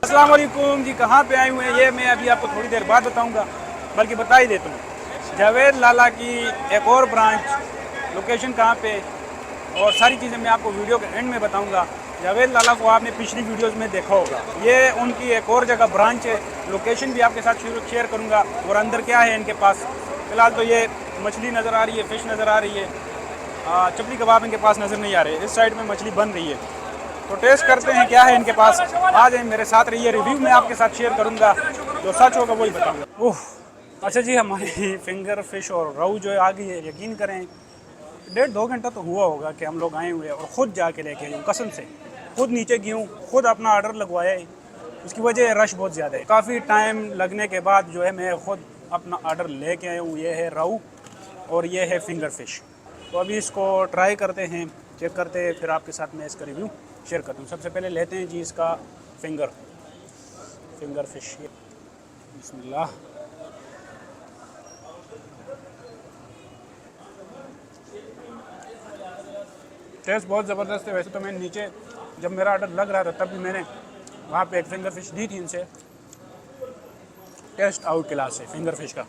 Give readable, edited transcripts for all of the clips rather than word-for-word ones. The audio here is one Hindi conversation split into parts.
अस्सलाम वालेकुम जी, कहाँ पे आए हुए हैं ये मैं अभी आपको थोड़ी देर बाद बताऊंगा, बल्कि बता ही देता हूँ। जावेद लाला की एक और ब्रांच, लोकेशन कहाँ पे और सारी चीज़ें मैं आपको वीडियो के एंड में बताऊंगा। जावेद लाला को आपने पिछली वीडियोस में देखा होगा, ये उनकी एक और जगह ब्रांच है। लोकेशन भी आपके साथ शेयर करूँगा और अंदर क्या है इनके पास। फ़िलहाल तो ये मछली नज़र आ रही है, फ़िश नज़र आ रही है, चपली कबाब इनके पास नज़र नहीं आ रहे। इस साइड में मछली बन रही है, तो टेस्ट करते हैं क्या है इनके पास। आ जाए मेरे साथ रहिए, रिव्यू मैं आपके साथ शेयर करूंगा, जो सच होगा वही बताऊंगा। ओह अच्छा जी, हमारी फिंगर फिश और रोहू जो है आ गई है। यकीन करें 1.5-2 घंटा तो हुआ होगा कि हम लोग आए हुए हैं और ख़ुद जाके लेके आए हूँ, कसम से खुद नीचे गई हूँ, खुद अपना ऑर्डर लगवाया है। उसकी वजह रश बहुत ज़्यादा है, काफ़ी टाइम लगने के बाद जो है मैं ख़ुद अपना ऑर्डर लेके आया हूँ। ये है रोहू और ये है फिंगर फिश। तो अभी इसको ट्राई करते हैं, चेक करते हैं, फिर आपके साथ मैं इसका रिव्यू शेयर करता हूँ। सबसे पहले लेते हैं जी इसका फिंगर फिश। बिस्मिल्लाह। टेस्ट बहुत ज़बरदस्त है। वैसे तो मैं नीचे जब मेरा ऑर्डर लग रहा था तब भी मैंने वहाँ पे एक फिंगर फिश दी थी इनसे। टेस्ट आउट क्लास है फिंगर फिश का।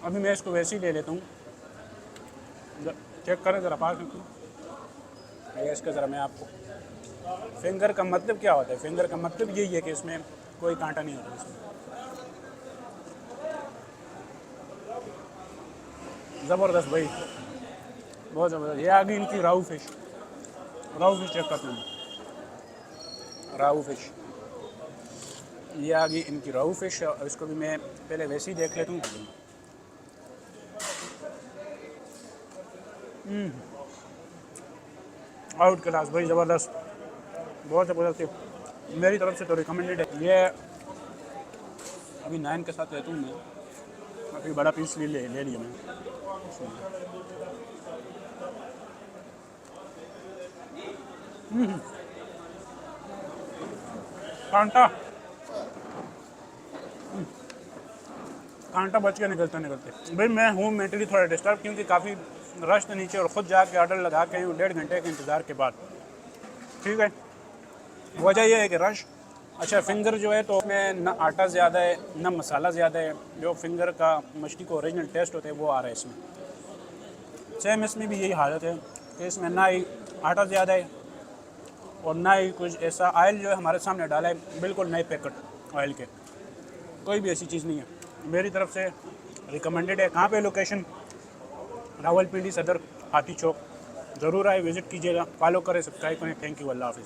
अभी मैं इसको वैसे ही ले लेता हूँ, चेक करें ज़रा पास में। इसका ज़रा मैं आपको, फिंगर का मतलब क्या होता है? फिंगर का मतलब यही है कि इसमें कोई कांटा नहीं होता इसमें। ज़बरदस्त भाई, बहुत ज़बरदस्त। ये आ गई इनकी रोहू फिश चेक करते हैं। रोहू फिश, ये आ गई इनकी रोहू फिश। और इसको भी मैं पहले वैसे ही देख लेता हूँ। आउट क्लास भाई, ज़बरदस्त, बहुत ज़बरदस्त है। मेरी तरफ से तो रिकमेंडेड है। ये अभी 9 के साथ लेता हूँ मैं, काफ़ी बड़ा पीस ले लिया मैं। कांटा कांटा बच के निकलते भाई। मैं हूँ मेंटली थोड़ा डिस्टर्ब, क्योंकि काफ़ी रश था नीचे और ख़ुद जाके ऑर्डर लगा के 1.5 घंटे के इंतज़ार के बाद। ठीक है, वजह यह है कि रश। अच्छा, फिंगर जो है तो उसमें न आटा ज़्यादा है न मसाला ज़्यादा है। जो फिंगर का मछली को ओरिजिनल टेस्ट होता है वो आ रहा है इसमें। सेम इसमें भी यही हालत है कि इसमें ना ही आटा ज़्यादा है और ना ही कुछ ऐसा। ऑयल जो है हमारे सामने डाला है बिल्कुल नए पैकेट ऑयल के, कोई भी ऐसी चीज़ नहीं है। मेरी तरफ से रिकमेंडेड है। कहाँ पे लोकेशन? रावलपिंडी सदर, हाथी चौक। ज़रूर आए, विज़िट कीजिएगा। फॉलो करें, सब्सक्राइब करें। थैंक यू, अल्लाह हाफ़िज़।